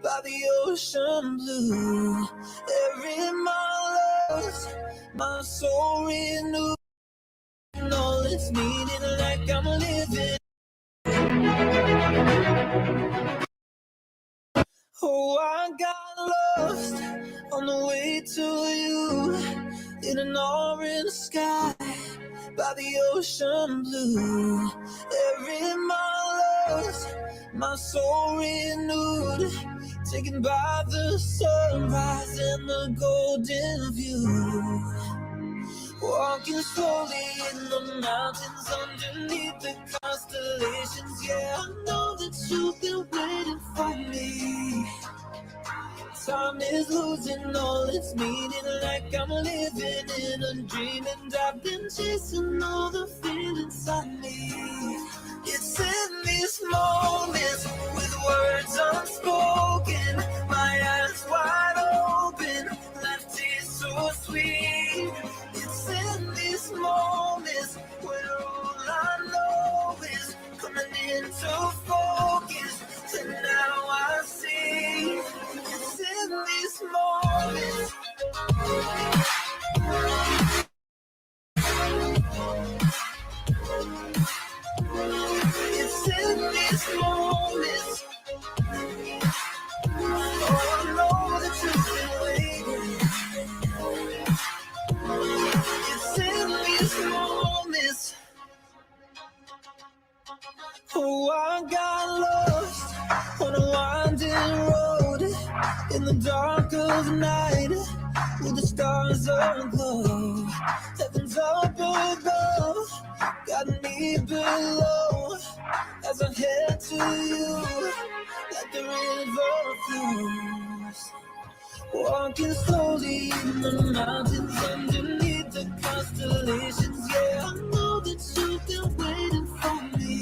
by the ocean blue. Every mile lost, my soul renewed, and all it's needing like I'm living. Oh, I got lost on the way to you in an orange sky by the ocean blue. Every mile lost, my soul renewed, taken by the sunrise and the golden view. Walking slowly in the mountains underneath the constellations. Yeah, I know that you've been waiting for me. Time is losing all its meaning, like I'm living in a dream, and I've been chasing all the feelings I need. It's in these moments with words unspoken, my eyes wide open, life tastes so sweet. It's in these moments where all I know is coming into focus, and now I see. It's in these moments. It's in these moments. Oh, I know that you've been waiting. It's in these moments. Oh, I got lost on a winding road in the dark of night, with the stars aglow. Heaven's up above, got me below, as I head to you like the river flows. Walking slowly in the mountains underneath the constellations. Yeah, I know that you've been waiting for me.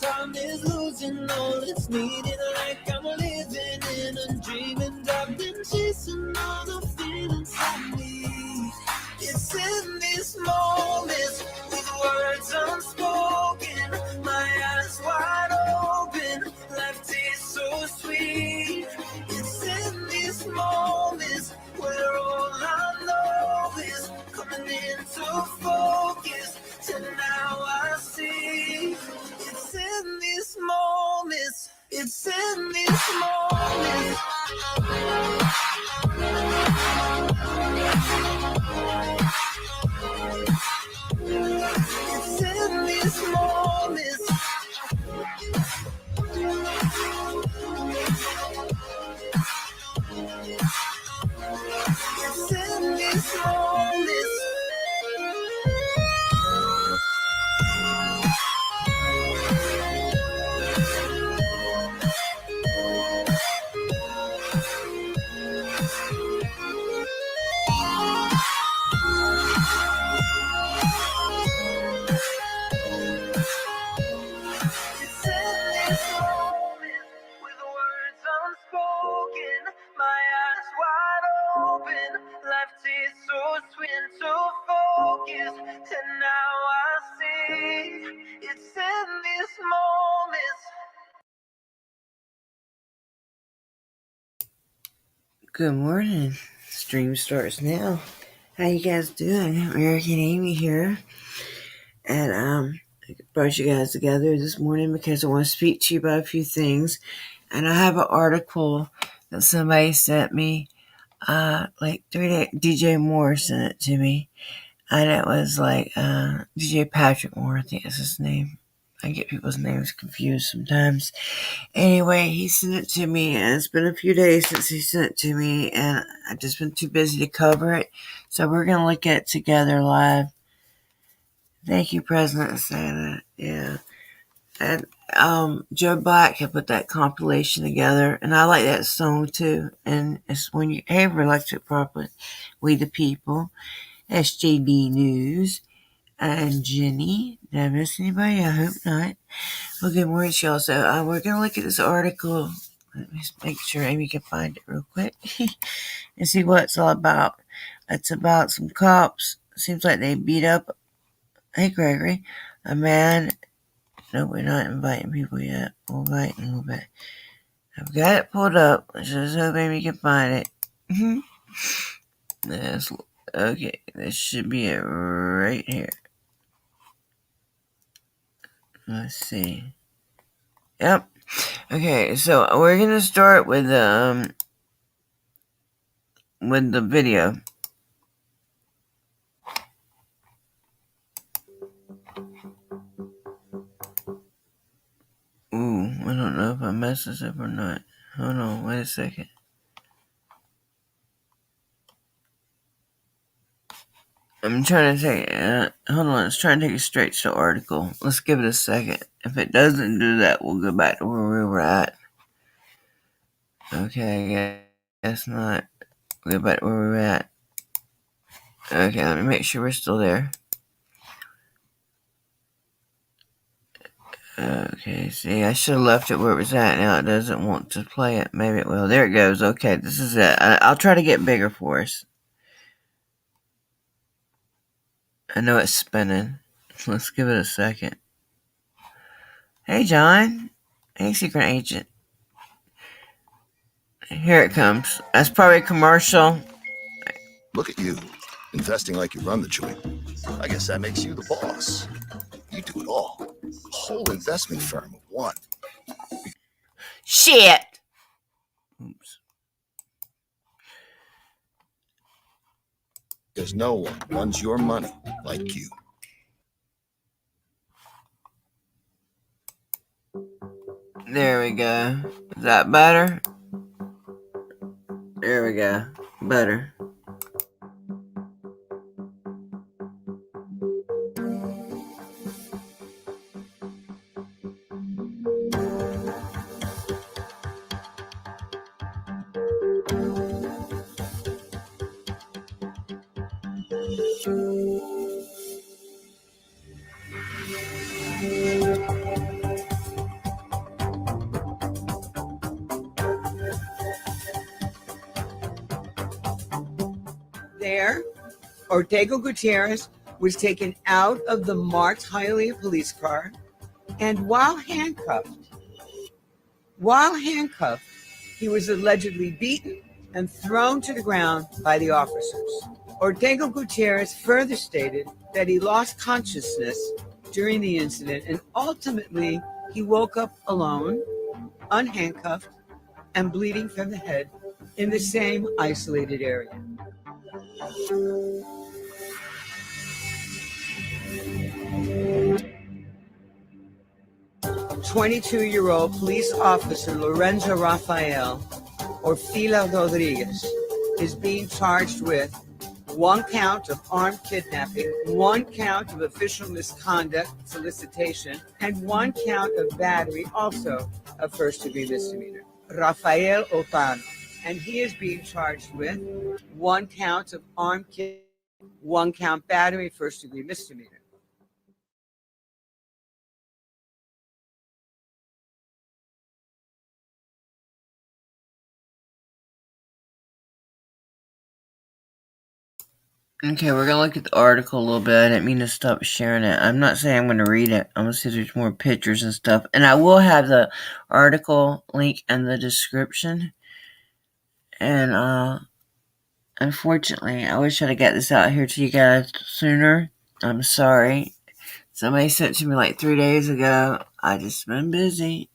Time is losing all its meaning, like I'm living in a dream, and I've been chasing all the feelings I need. It's in these moments with words unspoken, my eyes wide open, life tastes so sweet. It's in these moments where all I know is coming into focus, and now I see. It's in these moments. It's in these moments. It's in these moments. It's in these moments. And now I see, it's in these moments. Good morning. Stream starts now. How you guys doing? American Amy here. And I brought you guys together this morning because I want to speak to you about a few things. And I have an article that somebody sent me, like 3 days. DJ Moore sent it to me. And it was like DJ Patrick Moore, I think is his name. I get people's names confused sometimes. Anyway, he sent it to me, and it's been a few days since he sent it to me, and I've just been too busy to cover it. So we're going to look at it together live. Thank you, President Santa. Yeah. And Joe Black had put that compilation together, and I like that song too. And it's when you ever elected properly, We the People. SJD News, and Jenny. Did I miss anybody? I hope not. Well, good morning, y'all. So we're going to look at this article. Let me just make sure Amy can find it real quick and see what it's all about. It's about some cops. Seems like they beat up, hey, Gregory, a man. No, we're not inviting people yet. We'll invite in a little bit. I've got it pulled up. Let's just hope Amy can find it. That's, okay, this should be it right here. Let's see. Yep. Okay, so we're gonna start with the video. Ooh, I don't know if I messed this up or not. Hold on, wait a second. I'm trying to take, hold on, let's try and take it straight to the article. Let's give it a second. If it doesn't do that, we'll go back to where we were at. Okay, I guess not. We'll go back to where we were at. Okay, let me make sure we're still there. Okay, see, I should have left it where it was at. Now it doesn't want to play it. Maybe it will. There it goes. Okay, this is it. I'll try to get bigger for us. I know it's spinning. Let's give it a second. Hey, John. Hey, secret agent. Here it comes. That's probably a commercial. Look at you, investing like you run the joint. I guess that makes you the boss. You do it all. A whole investment firm of one. Shit! Oops. There's no one runs your money like you. There we go. Is that better? There we go. Better. There, Ortega Gutierrez was taken out of the marked Hialeah police car, and while handcuffed, he was allegedly beaten and thrown to the ground by the officers. Ortega Gutierrez further stated that he lost consciousness during the incident, and ultimately he woke up alone, unhandcuffed, and bleeding from the head in the same isolated area. 22-year-old police officer Lorenzo Rafael, or Fila Rodriguez, is being charged with 1 count of armed kidnapping, 1 count of official misconduct, solicitation, and 1 count of battery, also a first-degree misdemeanor. Rafael Opano, and he is being charged with 1 count of armed kidnapping, 1 count battery, first-degree misdemeanor. Okay, we're gonna look at the article a little bit. I didn't mean to stop sharing it. I'm not saying I'm gonna read it. I'm gonna see if there's more pictures and stuff. And I will have the article link in the description. And unfortunately, I wish I'd have got this out here to you guys sooner. I'm sorry. Somebody sent it to me like 3 days ago. I just been busy.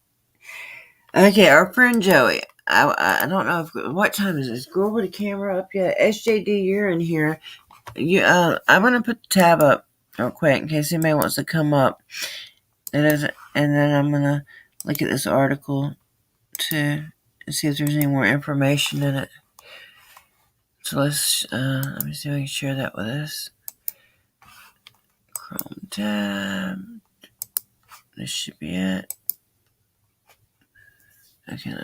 Okay, our friend Joey. I don't know what time is this? Go over the camera up yet? SJD, you're in here. I'm gonna put the tab up real quick in case anybody wants to come up. And then I'm gonna look at this article to see if there's any more information in it. So let's let me see if I can share that with us. Chrome tab. This should be it. Okay,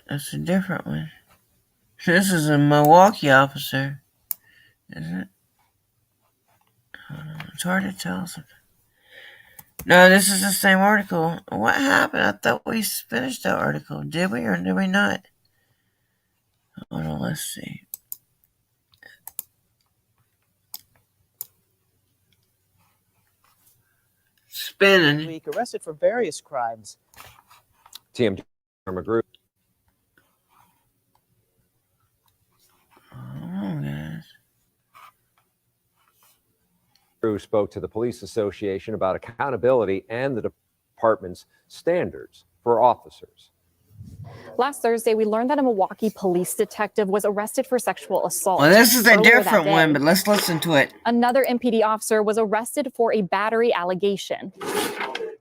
that's a different one. This is a Milwaukee officer, isn't it? It's hard to tell something. No, this is the same article. What happened? I thought we finished that article. Did we or did we not? Hold on, let's see. spinning. Week, arrested for various crimes. TMT group. Oh, guys. Who spoke to the police association about accountability and the department's standards for officers. Last Thursday, we learned that a Milwaukee police detective was arrested for sexual assault. Well, this is a Earlier different that one, day, but let's listen to it. another MPD officer was arrested for a battery allegation.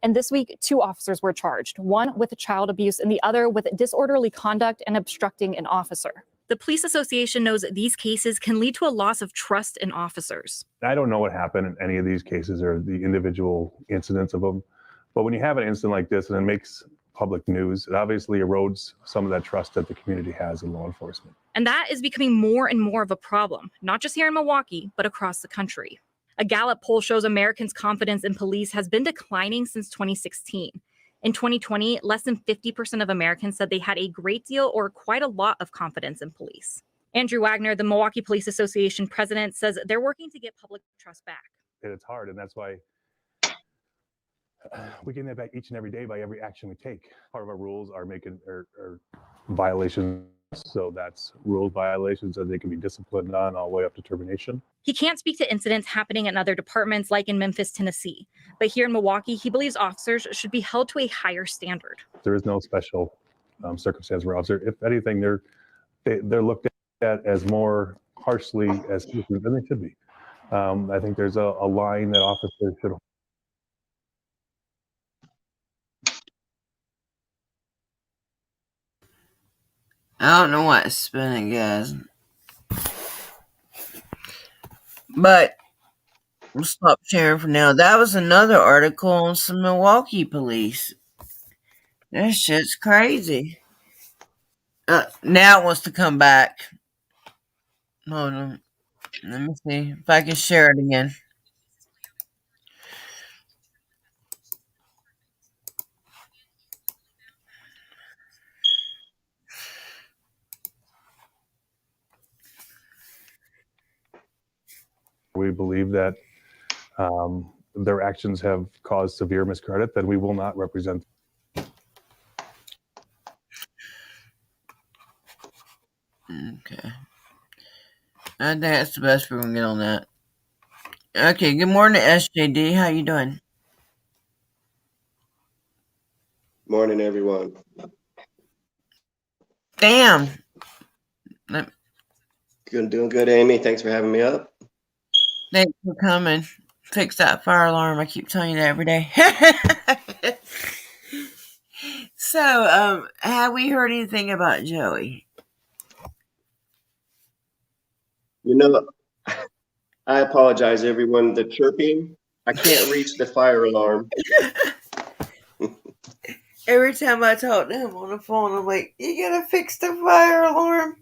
And this week, 2 officers were charged, one with child abuse and the other with disorderly conduct and obstructing an officer. The Police Association knows these cases can lead to a loss of trust in officers. I don't know what happened in any of these cases or the individual incidents of them, but when you have an incident like this and it makes public news, it obviously erodes some of that trust that the community has in law enforcement. And that is becoming more and more of a problem, not just here in Milwaukee, but across the country. A Gallup poll shows Americans' confidence in police has been declining since 2016. In 2020, less than 50% of Americans said they had a great deal or quite a lot of confidence in police. Andrew Wagner, the Milwaukee Police Association president, says they're working to get public trust back. And it's hard, and that's why we get that back each and every day by every action we take. Part of our rules are violations, so that's rule violations that they can be disciplined on all the way up to termination. He can't speak to incidents happening in other departments like in Memphis, Tennessee. But here in Milwaukee, he believes officers should be held to a higher standard. There is no special circumstance where officer, if anything, they're looked at as more harshly as citizens than they should be. I think there's a line that officers should. I don't know what's spinning, guys. But we'll stop sharing for now. That was another article on some Milwaukee police. That shit's crazy. Now it wants to come back. Hold on. Let me see if I can share it again. We believe that their actions have caused severe miscredit, that we will not represent. Okay. I think that's the best we're going to get on that. Okay, good morning, SJD. How you doing? Morning, everyone. Damn. Doing good, Amy. Thanks for having me up. Thanks for coming. Fix that fire alarm. I keep telling you that every day. So, have we heard anything about Joey? You know, I apologize, everyone. The chirping, I can't reach the fire alarm. Every time I talk to him on the phone, I'm like, you gotta fix the fire alarm.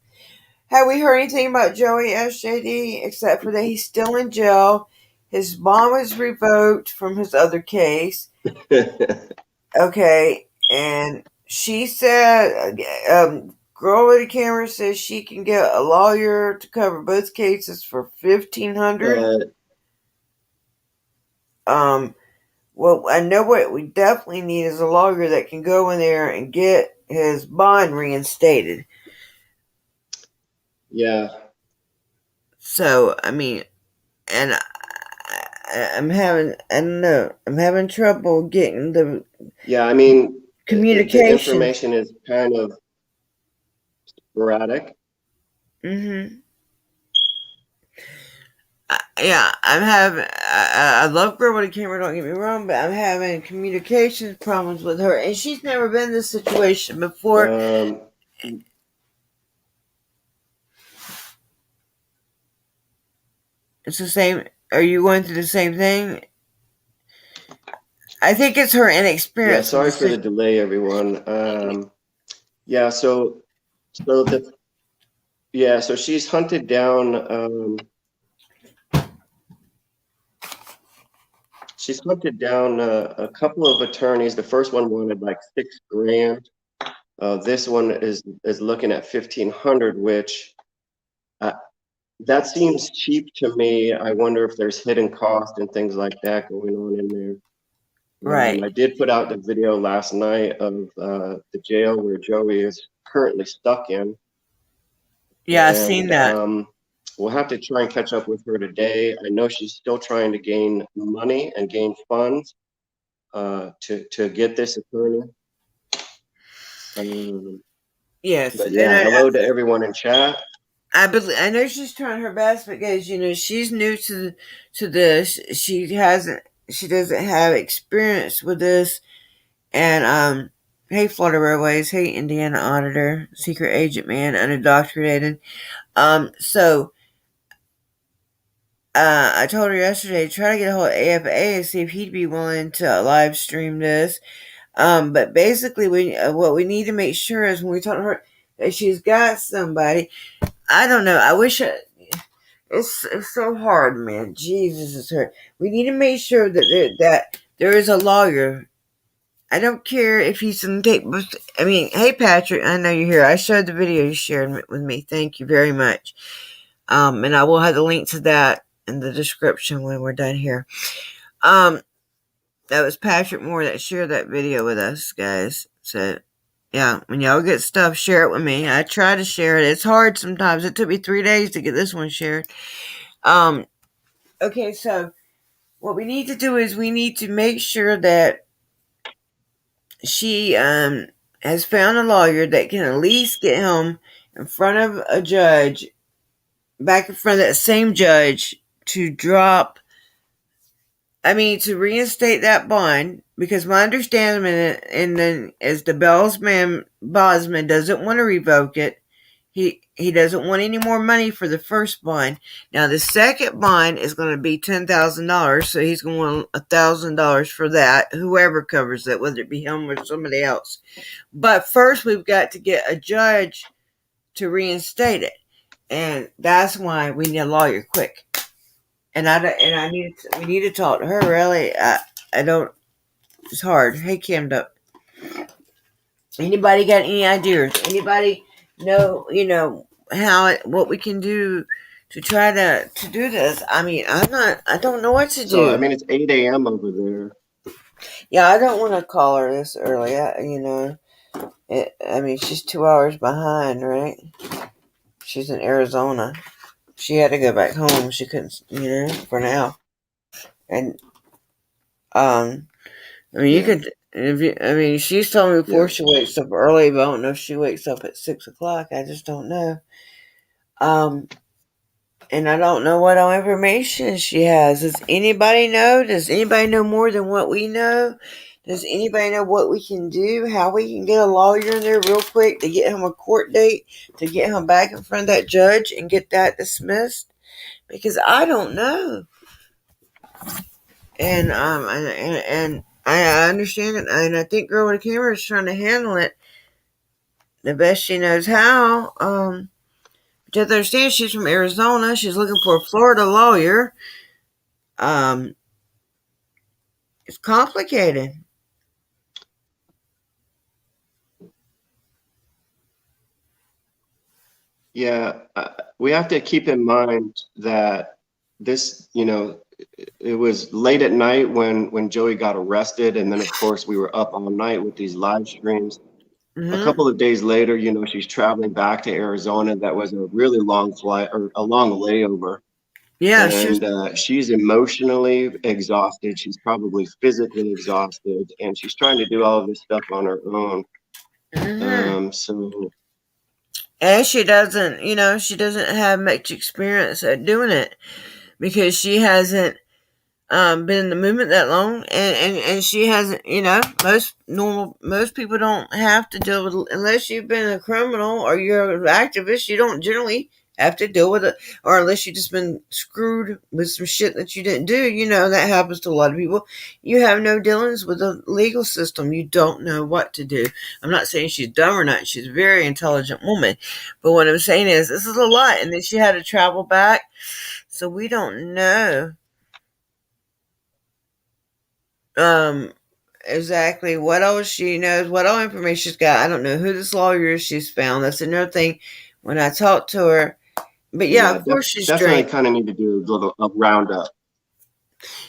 Have we heard anything about Joey, SJD, except for that he's still in jail? His bond was revoked from his other case. Okay, and she said, girl with the camera says she can get a lawyer to cover both cases for $1,500. Well, I know what we definitely need is a lawyer that can go in there and get his bond reinstated. Yeah. So, I mean, and I'm having trouble getting the communication. The information is kind of sporadic. Mm-hmm. Yeah, I love girl with a camera, don't get me wrong, but I'm having communications problems with her, and she's never been in this situation before. It's the same. Are you going through the same thing? I think it's her inexperience. Yeah, sorry for the delay, everyone. So she's hunted down. She's hunted down a couple of attorneys. The first one wanted like $6,000. This one is looking at $1,500, which that seems cheap to me. I wonder if there's hidden cost and things like that going on in there. Right. I did put out the video last night of the jail where Joey is currently stuck in. Yeah, I've seen that. We'll have to try and catch up with her today. I know she's still trying to gain money and gain funds to get this attorney. Yes, But and yeah, hello to everyone in chat. I know she's trying her best because she's new to this. She doesn't have experience with this. And hey, Florida Railways, hey, Indiana Auditor, Secret Agent Man, unindoctrinated. So I told her yesterday, try to get a hold of AFA and see if he'd be willing to live stream this. But basically, what we need to make sure is when we talk to her that she's got somebody. I don't know. I wish it's so hard, man. Jesus, it's hard. We need to make sure that there is a lawyer. I don't care if he's in tape. I mean, hey Patrick, I know you're here. I showed the video you shared with me. Thank you very much. And I will have the link to that in the description when we're done here. That was Patrick Moore that shared that video with us, guys. So, yeah, when y'all get stuff, share it with me. I try to share it. It's hard sometimes. It took me 3 days to get this one shared. Okay, so what we need to do is we need to make sure that she has found a lawyer that can at least get him in front of a judge, back in front of that same judge, to reinstate that bond, because my understanding is the Bosman doesn't want to revoke it. He doesn't want any more money for the first bond. Now the second bond is going to be $10,000, so he's going to want $1,000 for that. Whoever covers it, whether it be him or somebody else. But first, we've got to get a judge to reinstate it, and that's why we need a lawyer quick. And we need to talk to her. Really, I don't. It's hard. Hey, Cammed Up. Anybody got any ideas? Anybody know? What we can do to try to do this? I mean, I don't know what to do. So I mean, it's 8 a.m. over there. Yeah, I don't want to call her this early. She's 2 hours behind, right? She's in Arizona. She had to go back home. She couldn't, for now. And you could. She's told me before she wakes up early, but I don't know if she wakes up at 6 o'clock. I just don't know. And I don't know what all information she has. Does anybody know? Does anybody know more than what we know? Does anybody know what we can do? How we can get a lawyer in there real quick to get him a court date, to get him back in front of that judge and get that dismissed? Because I don't know. And I understand it, and I think Girl with a Camera is trying to handle it the best she knows how. But you have to understand, she's from Arizona. She's looking for a Florida lawyer. It's complicated. Yeah, we have to keep in mind that this, it was late at night when Joey got arrested, and then of course we were up all night with these live streams. Mm-hmm. A couple of days later, she's traveling back to Arizona. That was a really long flight, or a long layover. Yeah, and she's emotionally exhausted. She's probably physically exhausted, and she's trying to do all of this stuff on her own. Mm-hmm. And she doesn't have much experience at doing it, because she hasn't been in the movement that long, and she hasn't. Most people don't have to deal with, unless you've been a criminal or you're an activist. You don't generally have to deal with it, or unless you've just been screwed with some shit that you didn't do. That happens to a lot of people. You have no dealings with the legal system. You don't know what to do. I'm not saying she's dumb or not. She's a very intelligent woman. But what I'm saying is, this is a lot. And then she had to travel back. So we don't know exactly what all she knows, what all information she's got. I don't know who this lawyer is she's found. That's another thing when I talked to her. But yeah, of course she's definitely drank. kind of need to do a roundup.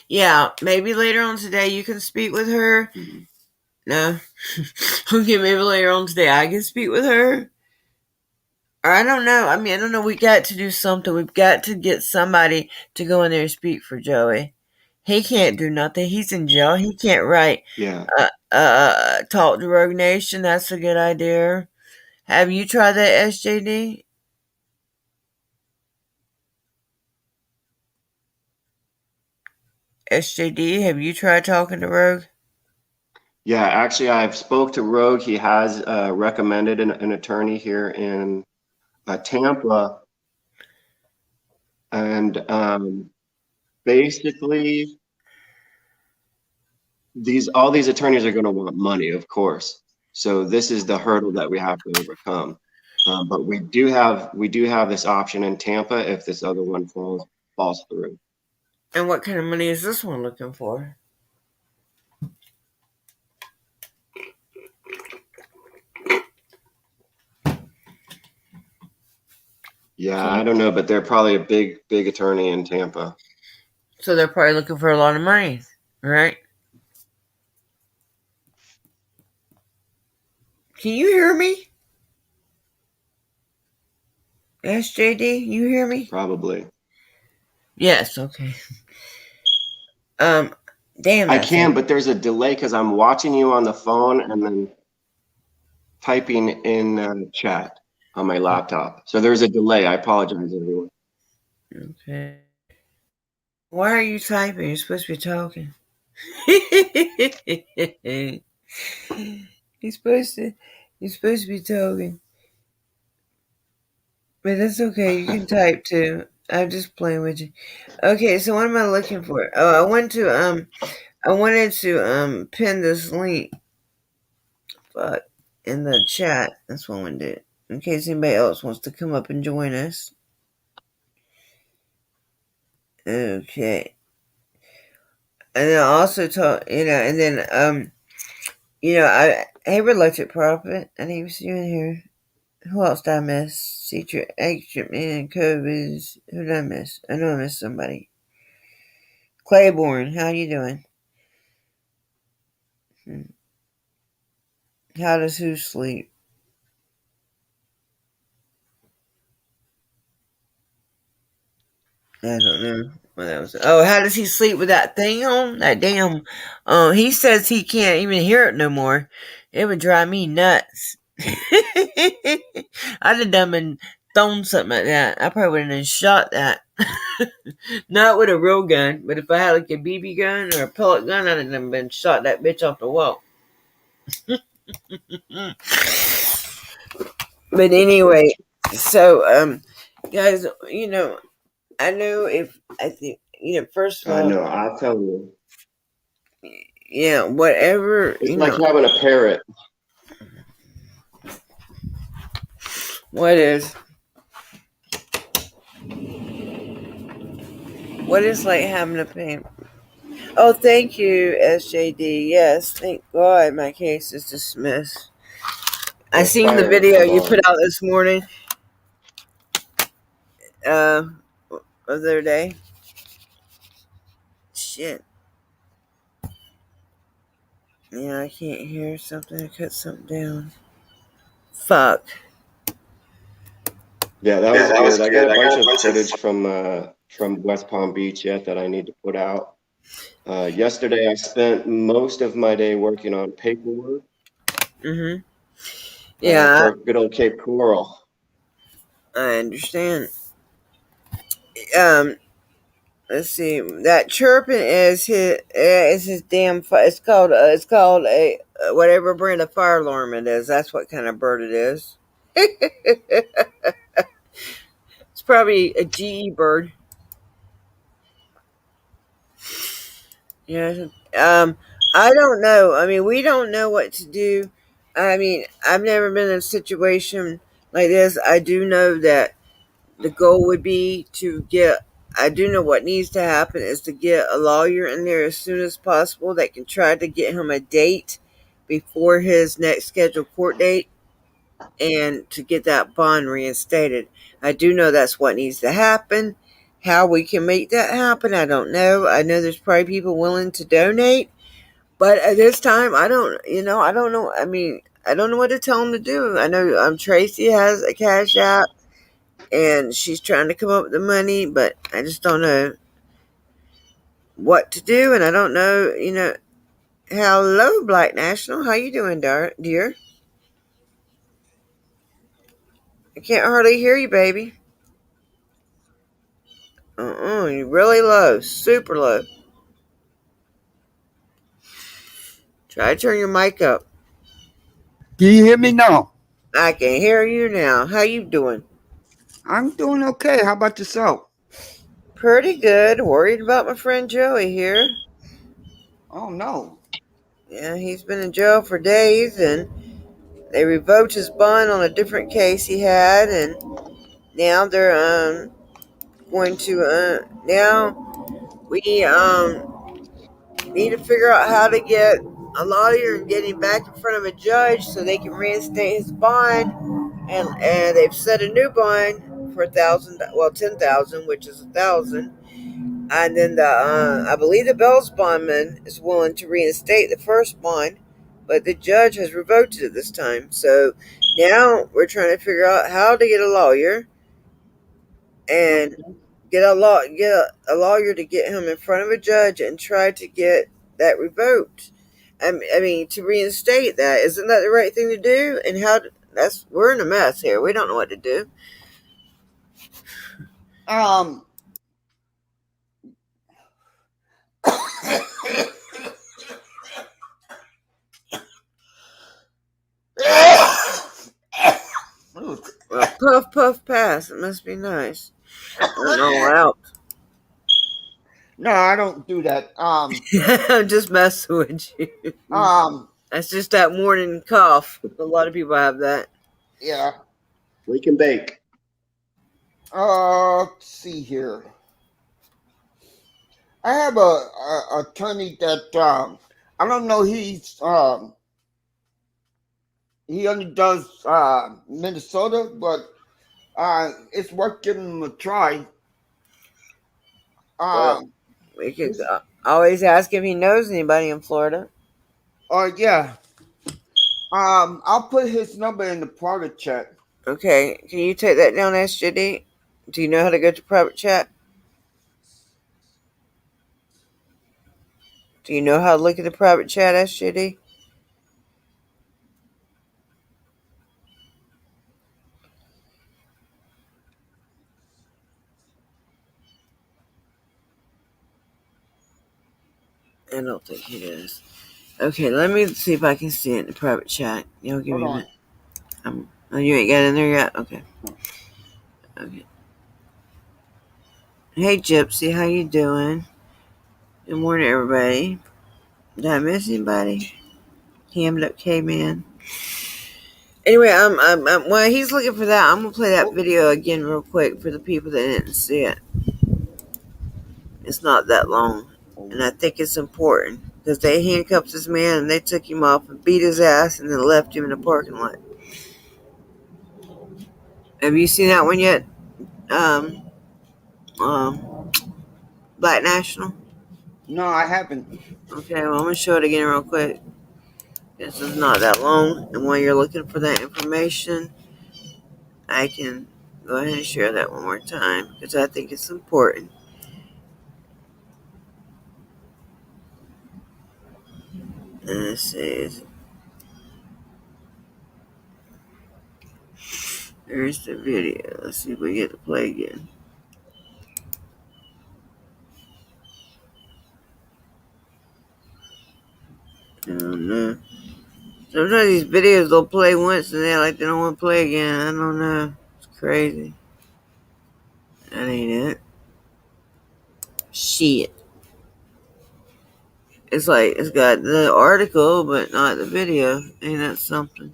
Yeah, maybe later on today you can speak with her. No. Okay, maybe later on today I can speak with her. Or I don't know. I mean, I don't know. We got to do something. We've got to get somebody to go in there and speak for Joey. He can't do nothing. He's in jail. He can't write. Yeah. Talk to Rogue Nation. That's a good idea. Have you tried that, SJD? SJD, have you tried talking to Rogue? Yeah, actually, I've spoke to Rogue. He has recommended an attorney here in Tampa, and basically, all these attorneys are going to want money, of course. So this is the hurdle that we have to overcome. But we do have this option in Tampa if this other one falls through. And what kind of money is this one looking for? Yeah, I don't know, but they're probably a big attorney in Tampa. So they're probably looking for a lot of money, right? Can you hear me? SJD, you hear me? Probably. Yes, okay. Damn. I can, but there's a delay because I'm watching you on the phone and then typing in chat on my laptop. So there's a delay. I apologize, everyone. Okay. Why are you typing? You're supposed to be talking. You're supposed to be talking. But that's okay. You can type too. I'm just playing with you. Okay, so what am I looking for? Oh, I wanted to pin this link in the chat. That's what I want to do. In case anybody else wants to come up and join us. Okay. And then I also talk, and then hey, Reluctant Prophet, I didn't see you in here. Who else did I miss? Secret Agent Man, Kobe's. Who did I miss? I know I missed somebody. Claiborne, how you doing? How does who sleep? I don't know what that was. Oh, how does he sleep with that thing on? That damn. He says he can't even hear it no more. It would drive me nuts. I'd have done and thrown something like that. I probably would have shot that. Not with a real gun, but if I had like a BB gun or a pellet gun, I'd have been shot that bitch off the wall. But anyway, so guys, I know first of all, No, I'll tell you. Yeah, whatever. It's like having a parrot. What is like having a pain? Oh, thank you, SJD. Yes, thank God my case is dismissed. I seen the video you put out this morning. The other day. Shit. Yeah, I can't hear something. I cut something down. Fuck. Yeah, that was good. I got a bunch of footage from West Palm Beach yet that I need to put out. Yesterday, I spent most of my day working on paperwork. Mm-hmm. Yeah. For good old Cape Coral. I understand. Let's see. That chirping is his damn. It's called a whatever brand of fire alarm it is. That's what kind of bird it is. It's probably a GE bird. Yeah. I don't know. I mean, we don't know what to do. I mean, I've never been in a situation like this. I do know that the goal would be to get, I do know what needs to happen is to get a lawyer in there as soon as possible that can try to get him a date before his next scheduled court date and to get that bond reinstated. I do know that's what needs to happen. How we can make that happen, I don't know. I know there's probably people willing to donate, but at this time, I don't know. I don't know what to tell them to do. I know Tracy has a Cash App, and she's trying to come up with the money, but I just don't know what to do, and I don't know, Hello, Black National. How you doing, dear? I can't hardly hear you, baby. You're really low, super low. Try to turn your mic up. Can you hear me now? I can hear you now. How you doing? I'm doing okay. How about yourself? Pretty good. Worried about my friend Joey here. Oh no. Yeah, he's been in jail for days, and they revoked his bond on a different case he had, and now they're going to now we need to figure out how to get a lawyer and get him back in front of a judge so they can reinstate his bond, and they've set a new bond for 1,000, well 10,000, which is 1,000, and then I believe the Bell's bondman is willing to reinstate the first bond, but the judge has revoked it this time. So now we're trying to figure out how to get a lawyer and get a lawyer to get him in front of a judge and try to get that revoked. I mean, to reinstate that, isn't that the right thing to do? And we're in a mess here. We don't know what to do. Um. Well, puff, puff, pass. It must be nice. Wow. No, I don't do that. I'm just messing with you. That's just that morning cough. A lot of people have that. Yeah. We can bake. Let's see here. I have a attorney that I don't know. He only does Minnesota, but it's worth giving him a try. Well, we could always ask if he knows anybody in Florida. Yeah. I'll put his number in the private chat. Okay, can you take that down, SJD? Do you know how to go to private chat? Do you know how to look at the private chat, SJD? I don't think he does. Okay, let me see if I can see it in the private chat. You'll give me a minute. Oh, you ain't got in there yet? Okay. Okay. Hey, Gypsy, how you doing? Good morning, everybody. Did I miss anybody? Hammed up K-Man. Anyway, while he's looking for that, I'm gonna play that video again real quick for the people that didn't see it. It's not that long, and I think it's important because they handcuffed this man and they took him off and beat his ass and then left him in the parking lot. Have you seen that one yet? Um, Black National. No, I haven't. Okay, well I'm gonna show it again real quick. This is not that long, and while you're looking for that information, I can go ahead and share that one more time because I think it's important. Let's see. There's the video. Let's see if we get to play again. I don't know. Sometimes these videos they'll play once and they're like they don't want to play again. I don't know. It's crazy. That ain't it. Shit. It's like it's got the article but not the video. Ain't that something?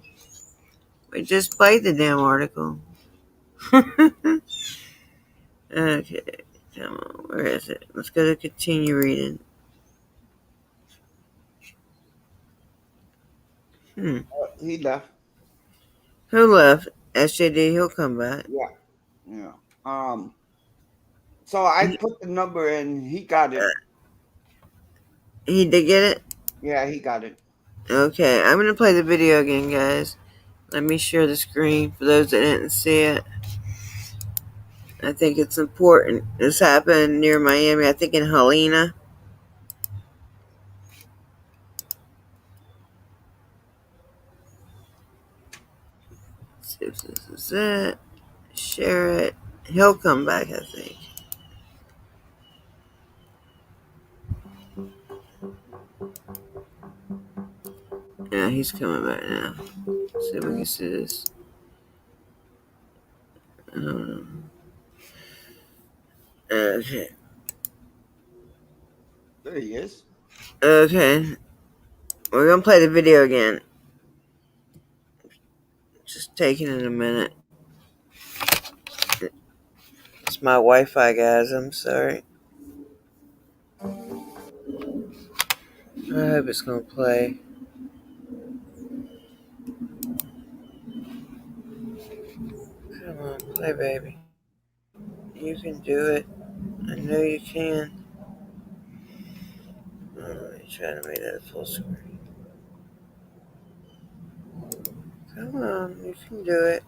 We just played the damn article. Okay. Come on. Where is it? Let's go to continue reading. He left. Who left? SJD. He'll come back. Yeah. Yeah. So I put the number in. He got it. He did get it? Yeah, he got it. Okay, I'm going to play the video again, guys. Let me share the screen for those that didn't see it. I think it's important. This happened near Miami, I think in Helena. Let's see if this is it. Share it. He'll come back, I think. Yeah, he's coming back now. Let's see if we can see this. Okay. There he is. Okay. We're going to play the video again. Just taking it a minute. It's my Wi-Fi, guys. I'm sorry. I hope it's going to play. Come on, play, baby. You can do it. I know you can. Let me try to make that a full screen. Come on, you can do it.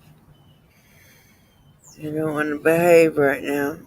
You don't want to behave right now.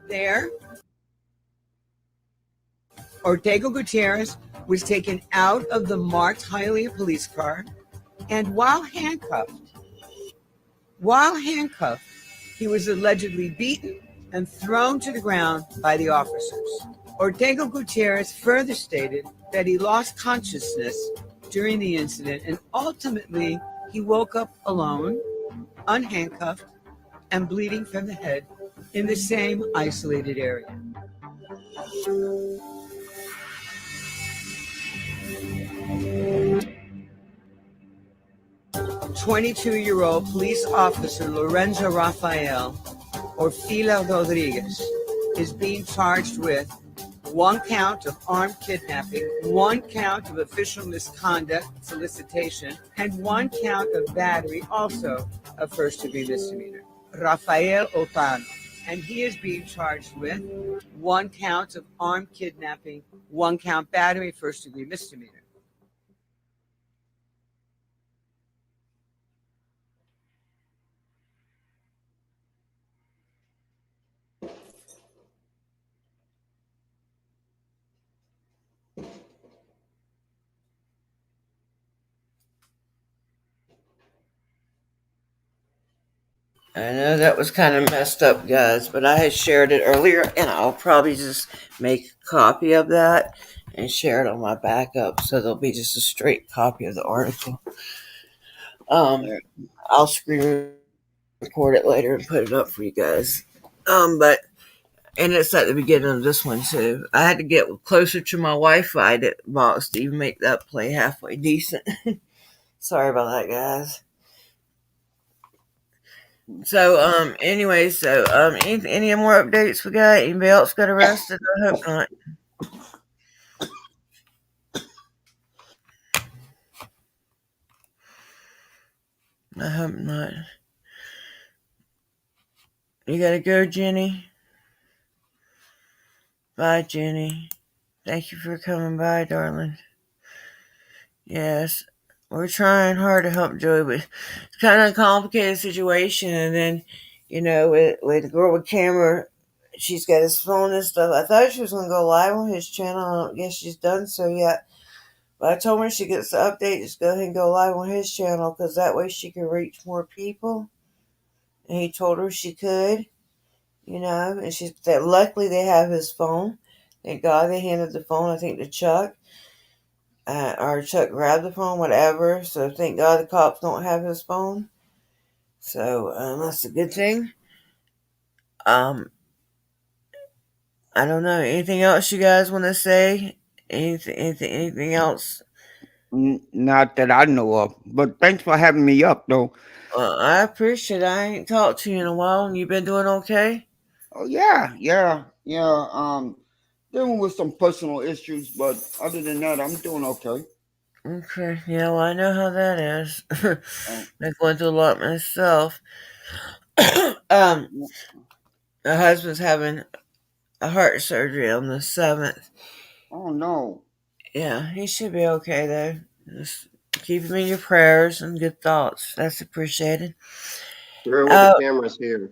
There, Ortega Gutierrez was taken out of the marked Hialeah police car, and while handcuffed, he was allegedly beaten and thrown to the ground by the officers. Ortega Gutierrez further stated that he lost consciousness during the incident, and ultimately he woke up alone, unhandcuffed, and bleeding from the head in the same isolated area. 22-year-old police officer Lorenzo Rafael, or Fila Rodriguez, is being charged with 1 count of armed kidnapping, 1 count of official misconduct, solicitation, and 1 count of battery, also a first-degree misdemeanor. Rafael Otano, and he is being charged with 1 count of armed kidnapping, 1 count battery, first-degree misdemeanor. I know that was kind of messed up, guys, but I had shared it earlier, and I'll probably just make a copy of that and share it on my backup, so there'll be just a straight copy of the article. I'll screen record it later and put it up for you guys. And it's at the beginning of this one too. I had to get closer to my Wi-Fi box to even make that play halfway decent. Sorry about that, guys. So, any more updates we got? Anybody else got arrested? I hope not. I hope not. You gotta go, Jenny. Bye, Jenny. Thank you for coming by, darling. Yes, we're trying hard to help Joey, but it's kind of a complicated situation. And then, with the girl with camera, she's got his phone and stuff. I thought she was going to go live on his channel. I don't guess she's done so yet. I told her she gets the update, just go ahead and go live on his channel, because that way she can reach more people. And he told her she could, and she said luckily they have his phone. Thank God they handed the phone, I think, to Chuck. Or Chuck grabbed the phone, whatever. So thank God the cops don't have his phone. So that's a good thing. I don't know. Anything else you guys want to say? Anything else? Not that I know of. But thanks for having me up, though. I appreciate it. I ain't talked to you in a while, and you been doing okay? Oh yeah. Dealing with some personal issues, but other than that, I'm doing okay. Okay. Yeah, well, I know how that is. Uh, I've gone through a lot myself. um, my husband's having a heart surgery on the 7th. oh no. Yeah, he should be okay, though. Just keep him in your prayers and good thoughts. That's appreciated. Sure, with the Uh, cameras here.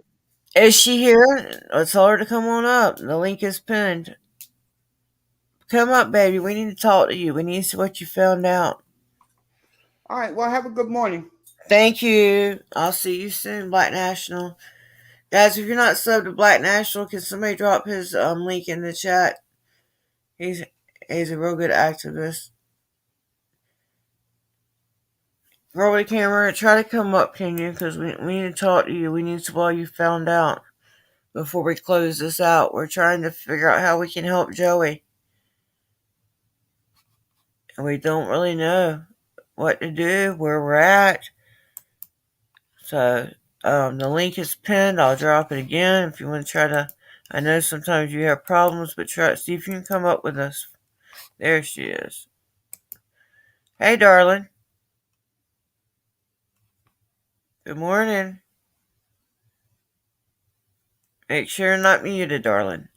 is she here? Let's tell her to come on up. The link is pinned. Come up, baby. We need to talk to you. We need to see what you found out. All right. Well, have a good morning. Thank you. I'll see you soon, Black National. Guys, if you're not subbed to Black National, can somebody drop his link in the chat? He's a real good activist. Roll the camera. Try to come up, can you? Because we need to talk to you. We need to know what you found out before we close this out. We're trying to figure out how we can help Joey. And we don't really know what to do, where we're at. So the link is pinned. I'll drop it again if you want to try to. I know sometimes you have problems, but try to see if you can come up with us. There she is. Hey, darling. Good morning. Make sure you're not muted, darling.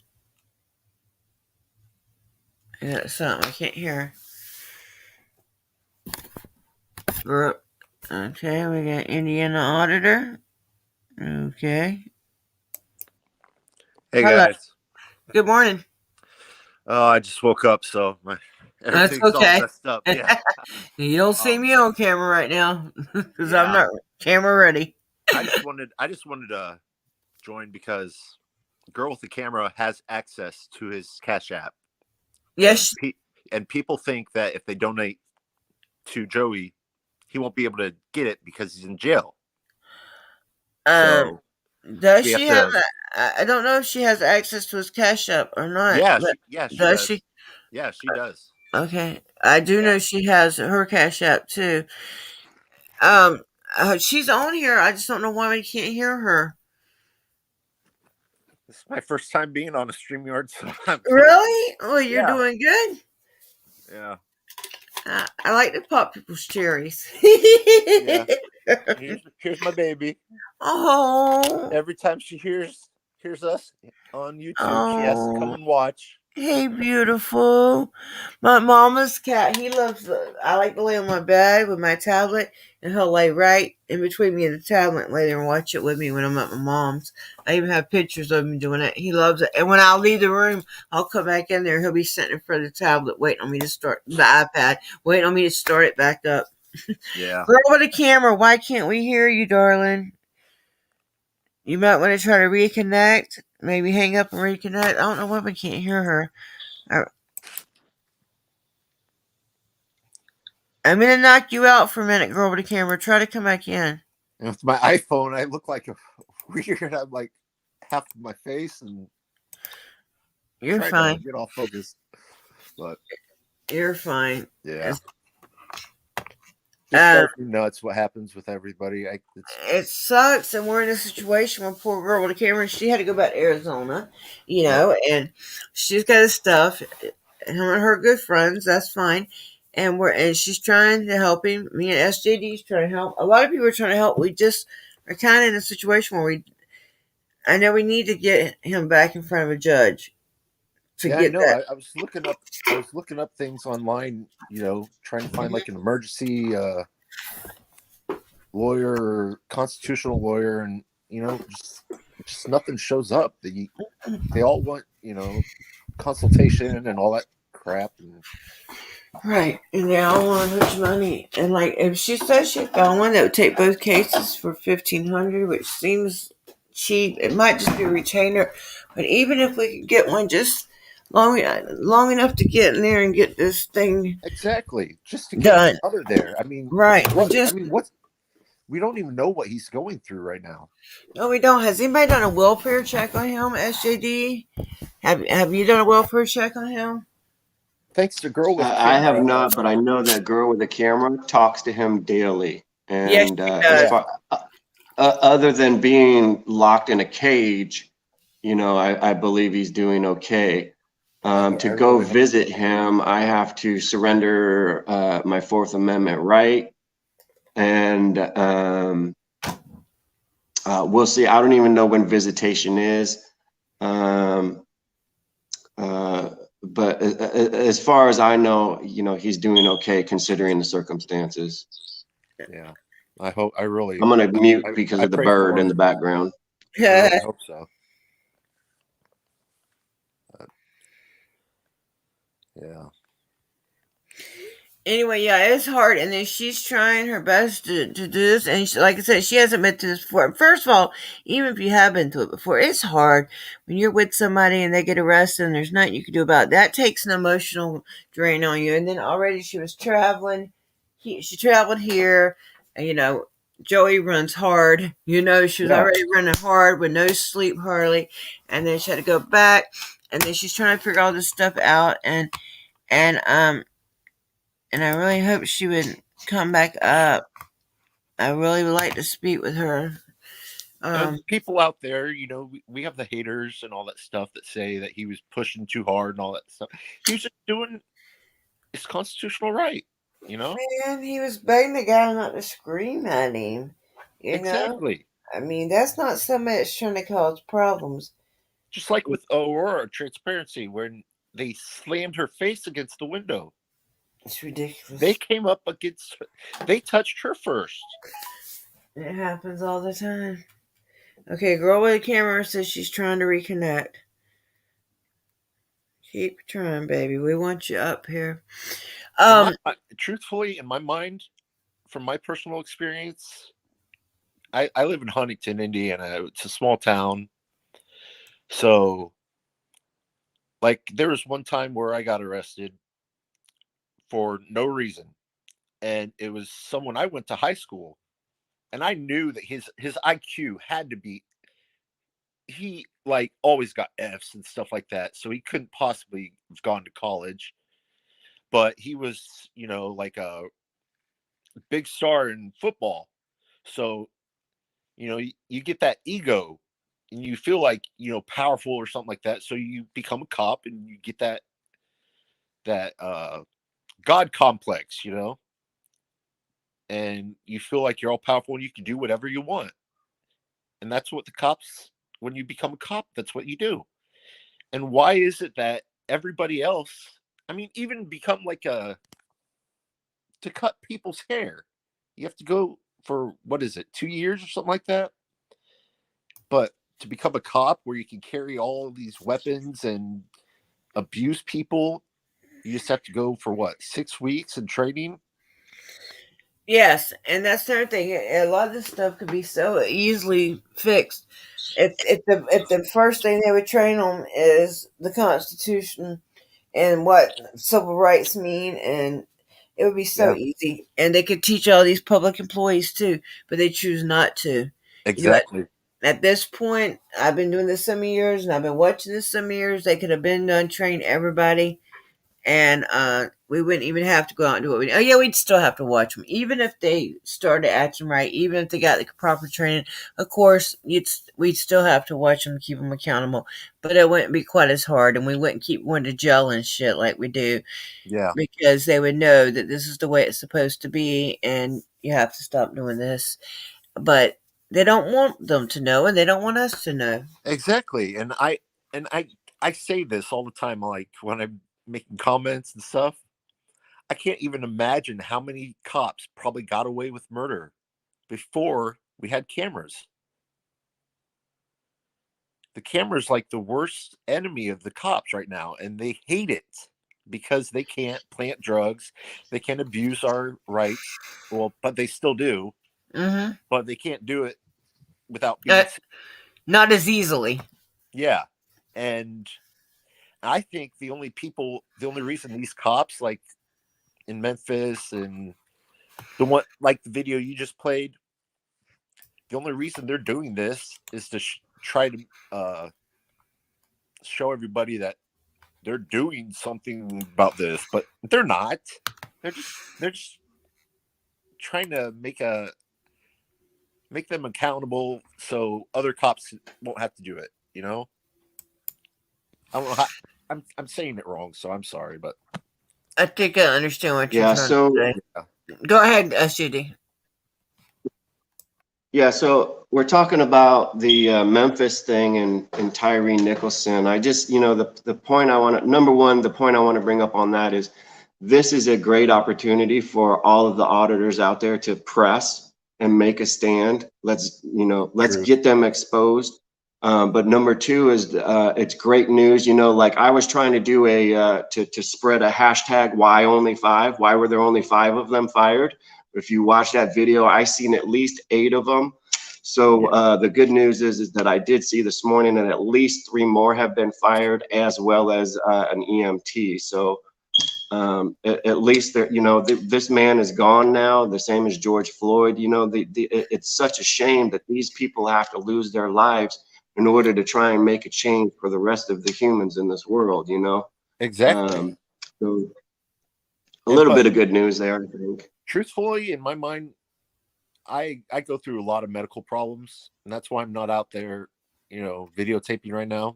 I got something. I can't hear. Okay, we got Indiana Auditor. Okay. Hey Hello. guys. Good morning. Oh, I just woke up, so That's everything's all okay. messed up. Yeah. You don't see me on camera right now because I'm Yeah. not camera ready. I just wanted to join because the girl with the camera has access to his Cash App. Yes. And people think that if they donate to Joey, he won't be able to get it because he's in jail. So does we she have have? I don't know if she has access to his Cash App or not. Yeah, but she does does. she? Yeah, she does. Okay, I do know she has her Cash App too. She's on here. I just don't know why we can't hear her. This is my first time being on a StreamYard, so Really? Oh, you're doing good. Yeah. I like to pop people's cherries. Yeah. Here's my baby. Oh. Every time she hears us on YouTube, she has to come and watch. Hey, beautiful. My mama's cat, he loves I like to lay on my bed with my tablet, and he'll lay right in between me and the tablet and lay there and watch it with me when I'm at my mom's. I even have pictures of him doing it. He loves it. And when I'll leave the room, I'll come back in there. He'll be sitting in front of the tablet waiting on me to start the iPad, waiting on me to start it back up. Yeah. Girl with the camera, why can't we hear you, darling? You might want to try to reconnect. Maybe hang up and reconnect. I don't know why we can't hear her. I'm going to knock you out for a minute, girl with the camera. Try to come back in. And with my iPhone, I look like a weird. I'm like half of my face and you're fine. To get all focused, but you're fine. Yeah. Drives me nuts what happens with everybody. It sucks, and we're in a situation with poor girl with a camera. She had to go back to Arizona, and she's got his stuff. Him and her good friends, that's fine. And she's trying to help him. Me and SJD's trying to help. A lot of people are trying to help. We just are kind of in a situation where I know we need to get him back in front of a judge. I know. I was looking up things online, trying to find like an emergency lawyer or constitutional lawyer, and just nothing shows up. They all want consultation and all that crap. And Right, and they all want huge money. And like, if she says she found one that would take both cases for 1,500, which seems cheap, it might just be a retainer. But even if we could get one just long enough to get in there and get this thing Exactly. Just to get done, out of there. I mean, right? what? I Just mean, what? We don't even know what he's going through right now. no, we don't. Has anybody done a welfare check on him? SJD, have you done a welfare check on him? Thanks to girl with I have camera. not, but I know that girl with the camera talks to him daily. Yes, And she as does. Yeah. far other than being locked in a cage, I believe he's doing okay. To I go really hope. visit him, I have to surrender my Fourth Amendment right, and we'll see. I don't even know when visitation is. Um, uh, but as far as I know, he's doing okay considering the circumstances. Yeah. I hope. I really. I'm gonna mute I, because I of the pray bird for in him. the background. I really hope so. Yeah. Anyway, yeah, it's hard, and then she's trying her best to do this, and like I said, she hasn't been to this before. First of all, even if you have been to it before, it's hard when you're with somebody and they get arrested and there's nothing you can do about it. That takes an emotional drain on you. And then already she was traveling. She traveled here, and, Joey runs hard. She was Yeah. already running hard with no sleep hardly, and then she had to go back, and then she's trying to figure all this stuff out, and and I really hope she would come back up. I really would like to speak with her. And people out there, we have the haters and all that stuff that say that he was pushing too hard and all that stuff. He was just doing his constitutional right, you know? Man, he was begging the guy not to scream at him. You know, Exactly. I mean, that's not somebody that's trying to cause problems. Just like with Aurora Transparency, when they slammed her face against the window. It's ridiculous. They touched her first. It happens all the time. Okay, girl with the camera says she's trying to reconnect. Keep trying, baby. We want you up here. Truthfully, in my mind, from my personal experience, I live in Huntington, Indiana. It's a small town. So, like, there was one time where I got arrested for no reason. And it was someone I went to high school. And I knew that his IQ had to be, he like always got F's and stuff like that. So he couldn't possibly have gone to college. But he was, like a big star in football. So, you get that ego and you feel like, powerful or something like that. So you become a cop and you get that God complex, and you feel like you're all powerful and you can do whatever you want. And that's what the cops, when you become a cop, that's what you do. And why is it that everybody else, I mean, even become like to cut people's hair, you have to go for, what is it, 2 years or something like that? But to become a cop where you can carry all these weapons and abuse people, you just have to go for what, 6 weeks in training? Yes, and that's the other thing. A lot of this stuff could be so easily fixed. If the first thing they would train on is the Constitution and what civil rights mean, and it would be so Yeah, easy. And they could teach all these public employees too, but they choose not to. You know, exactly. at this point, I've been doing this so many years, and I've been watching this so many years. They could have been done, trained everybody, and we wouldn't even have to go out and do what we. Oh yeah, we'd still have to watch them, even if they started acting right, even if they got the proper training. Of course, we'd still have to watch them, keep them accountable, but it wouldn't be quite as hard, and we wouldn't keep going to jail and shit like we do, Yeah, because they would know that this is the way it's supposed to be, and you have to stop doing this. But they don't want them to know, and they don't want us to know. exactly. And I say this all the time, like when I'm making comments and stuff. I can't even imagine how many cops probably got away with murder before we had cameras. The camera's like the worst enemy of the cops right now, and they hate it. because they can't plant drugs, they can't abuse our rights. Well, but they still do. Mm-hmm. But they can't do it without being not as easily. Yeah, and I think the only reason these cops, like in Memphis and the one like the video you just played, the only reason they're doing this is to try to show everybody that they're doing something about this, but they're not. They're just trying to make them accountable so other cops won't have to do it. You know, I don't know how. I'm saying it wrong, so I'm sorry, but I think I understand what you're Yeah, trying so to say. Go ahead, SJD. yeah, so we're talking about the Memphis thing and Tyree Nicholson. I just, the point I want to, number one, the point I want to bring up on that is this is a great opportunity for all of the auditors out there to press and make a stand. Let's get them exposed. But number two is it's great news. Like I was trying to do to spread a hashtag why only 5? Why were there only 5 of them fired? If you watch that video, I seen at least 8 of them. So the good news is that I did see this morning that at least 3 more have been fired, as well as an EMT. So at least this man is gone now. The same as George Floyd. It's such a shame that these people have to lose their lives in order to try and make a change for the rest of the humans in this world. Exactly. So a little bit of good news there, I think. Truthfully, in my mind, I go through a lot of medical problems, and that's why I'm not out there, videotaping right now.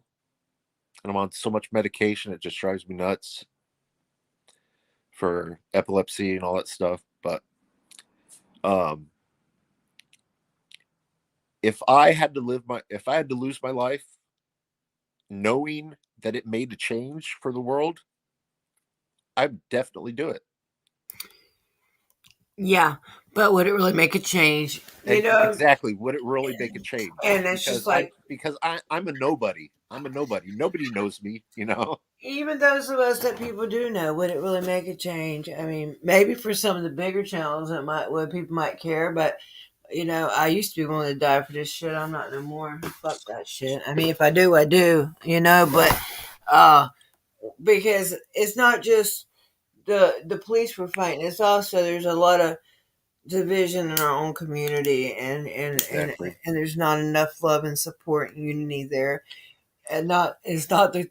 And I'm on so much medication, it just drives me nuts for epilepsy and all that stuff. But if I had to lose my life knowing that it made a change for the world, I'd definitely do it. Yeah, but would it really make a change? Exactly. Would it really make a change? And it's just like I'm a nobody. I'm a nobody. Nobody knows me. Even those of us that people do know, would it really make a change? I mean, maybe for some of the bigger channels, people might care, but I used to be willing to die for this shit. I'm not no more. Fuck that shit. I mean, if I do, I do. But because it's not just the police we're fighting. It's also there's a lot of division in our own community, and Exactly. and there's not enough love and support and unity there. And it's not the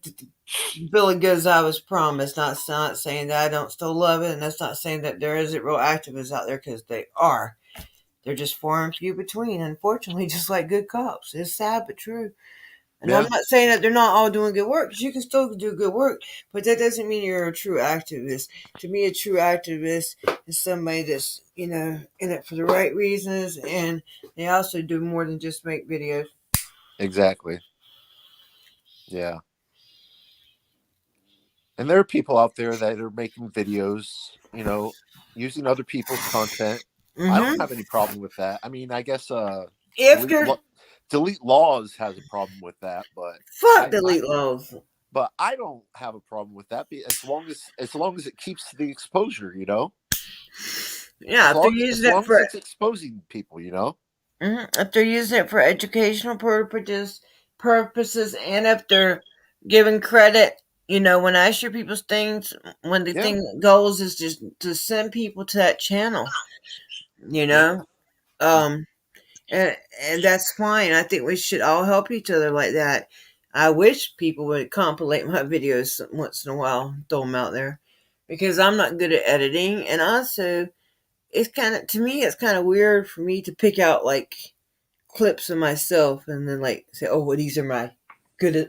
Billy goes I was promised. Not saying that I don't still love it, and that's not saying that there isn't real activists out there, because they are. They're just far and few between, unfortunately, just like good cops. It's sad but true. And I'm not saying that they're not all doing good work, because you can still do good work, but that doesn't mean you're a true activist. To me, a true activist is somebody that's, in it for the right reasons, and they also do more than just make videos. Exactly. Yeah. And there are people out there that are making videos, using other people's content. Mm-hmm. I don't have any problem with that. I mean, I guess delete laws has a problem with that, but fuck delete laws. But I don't have a problem with that, as long as it keeps the exposure, Yeah, as long as it's exposing people, Mm-hmm. If they're using it for educational purposes, and if they're giving credit, when I share people's things, when the thing goes is just to send people to that channel, and that's fine. I think we should all help each other like that. I wish people would compilate my videos once in a while, throw them out there, because I'm not good at editing, and also it's kind of weird for me to pick out like clips of myself and then like say, oh, well, these are my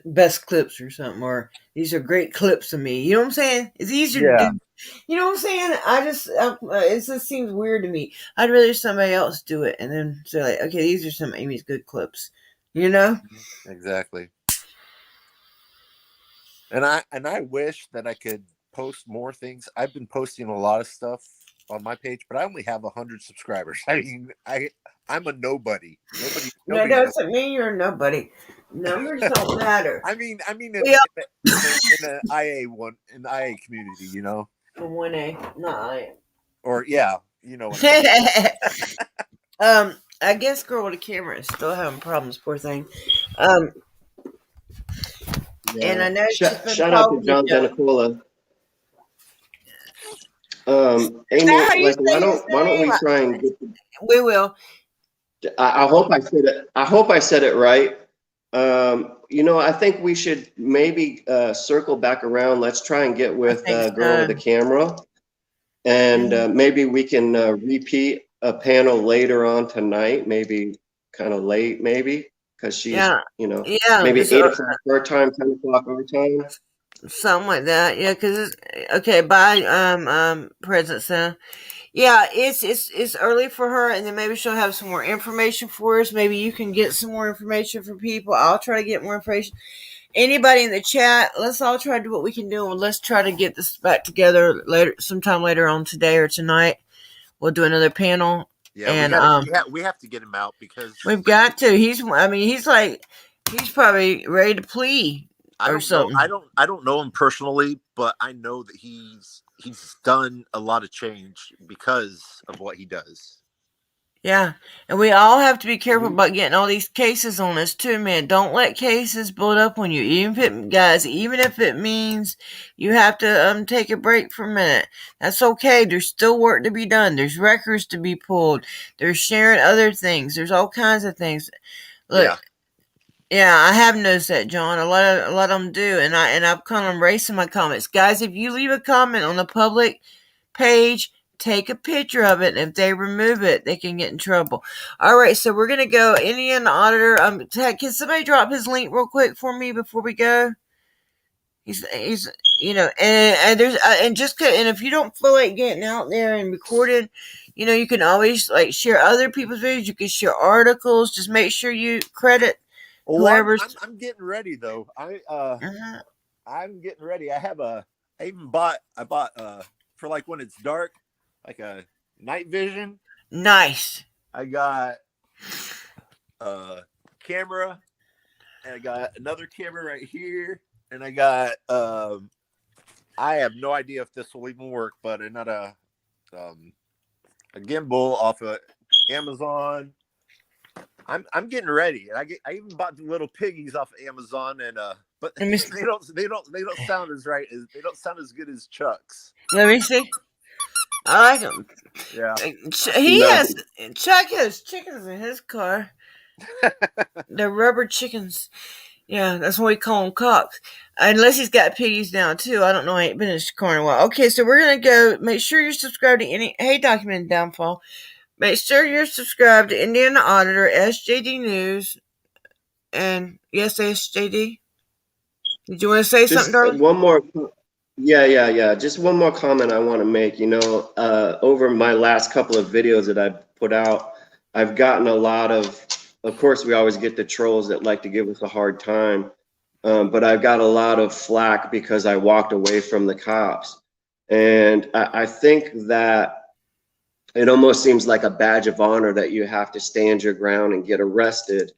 best clips or something, or these are great clips of me. You know what I'm saying? It's easier to do. You know what I'm saying? It just seems weird to me. I'd rather somebody else do it and then say like, okay, these are some of Amy's good clips. Exactly. And I wish that I could post more things. I've been posting a lot of stuff on my page, but I only have 100 subscribers. I mean, I'm a nobody. Nobody. That doesn't mean you're a nobody. Numbers don't matter. I mean, in We the IA one, in the IA community, you know, all 1A, not I. or yeah, you know what I mean. I guess girl with a camera is still having problems, poor thing. And Yeah. I know she's been Shout out to talking to John Joe. Benacola. Is Amy, that how you like, say his why don't name? we try and get? We will. I hope I said it. I hope I said it right. You know, I think we should maybe circle back around. Let's try and get with girl with the camera, and maybe we can repeat a panel later on tonight. Maybe kind of late, maybe because she's, you know, maybe 8 o'clock our time, 10 o'clock our time. Something like that. Yeah, because okay. Bye, President Sam. Yeah, it's early for her, and then maybe she'll have some more information for us. Maybe you can get some more information from people. I'll try to get more information. Anybody in the chat, let's all try to do what we can do, and let's try to get this back together later, sometime later on today or tonight. We'll do another panel. Yeah, and we have to get him out because we've got to. He's probably ready to plea or something. I don't know him personally, but I know that he's done a lot of change because of what he does. Yeah, and we all have to be careful about getting all these cases on us too, man. Don't let cases build up on you. Even if it means you have to take a break for a minute, that's okay. There's still work to be done. There's records to be pulled. There's sharing other things. There's all kinds of things. Look, yeah, I have noticed that, John. A lot of them do, and I've kind of erasing my comments, guys. If you leave a comment on the public page, take a picture of it. And if they remove it, they can get in trouble. All right, so we're gonna go. Indiana Auditor. Can somebody drop his link real quick for me before we go? He's and there's and if you don't feel like getting out there and recording, you can always like share other people's videos. You can share articles. Just make sure you credit whoever's. I'm getting ready though. I'm getting ready. I bought for like when it's dark, like a night vision. Nice. I got a camera, and I got another camera right here, and I got I have no idea if this will even work, but another a gimbal off of Amazon. I'm getting ready. I even bought the little piggies off of Amazon, and but they don't sound as good as Chuck's. Let me see. I like him. Yeah. Chuck has chickens in his car. They're rubber chickens. Yeah, that's what we call them, cocks. Unless he's got piggies now too. I don't know. I ain't been in his car in a while. Okay, so we're gonna go. Make sure you're subscribed to Documented Downfall. Make sure you're subscribed to Indiana Auditor, SJD News, and yes, SJD. Did you want to say something, darling? One more. Yeah. Just one more comment I want to make. Over my last couple of videos that I've put out, I've gotten a lot of course, we always get the trolls that like to give us a hard time. But I've got a lot of flack because I walked away from the cops. And I think that it almost seems like a badge of honor that you have to stand your ground and get arrested.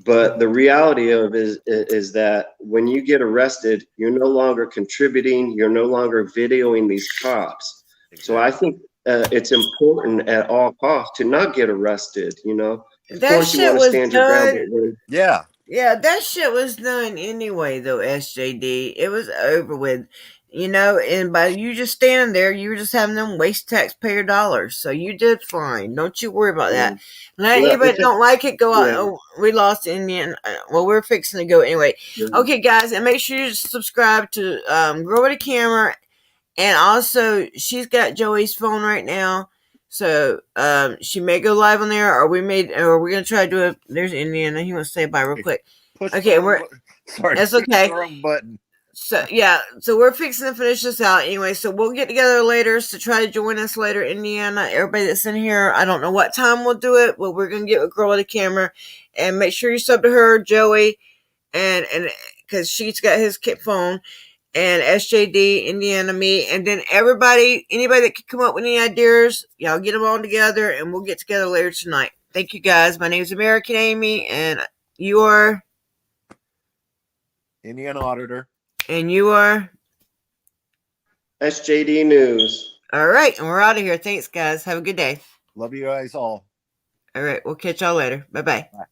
But the reality of it is that when you get arrested, you're no longer contributing, you're no longer videoing these cops. So I think it's important at all costs to not get arrested, Of course you want to stand your ground. Yeah, that shit was done anyway, though, SJD. It was over with, and by you just standing there, you were just having them waste taxpayer dollars. So you did fine. Don't you worry about that. Let anybody don't like it go out. Oh, we lost Indian. Well, we're fixing to go anyway. Okay, guys, and make sure you subscribe to Girl with a Camera. And also, she's got Joey's phone right now. So she may go live on there, or we're gonna try to do it. There's Indiana. He wants to say bye real quick. Okay, that's okay. Wrong button. So so we're fixing to finish this out anyway. So we'll get together later to try to join us later, Indiana. Everybody that's in here, I don't know what time we'll do it, but we're gonna get with Girl with a Camera, and make sure you sub to her, Joey, and because she's got his phone. And SJD, Indiana, me, and then anybody that can come up with any ideas, y'all get them all together, and we'll get together later tonight. Thank you, guys. My name is American Amy, and you are? Indiana auditor. And you are? SJD News. All right, and we're out of here. Thanks, guys. Have a good day. Love you guys all. All right, we'll catch y'all later. Bye-bye. Bye.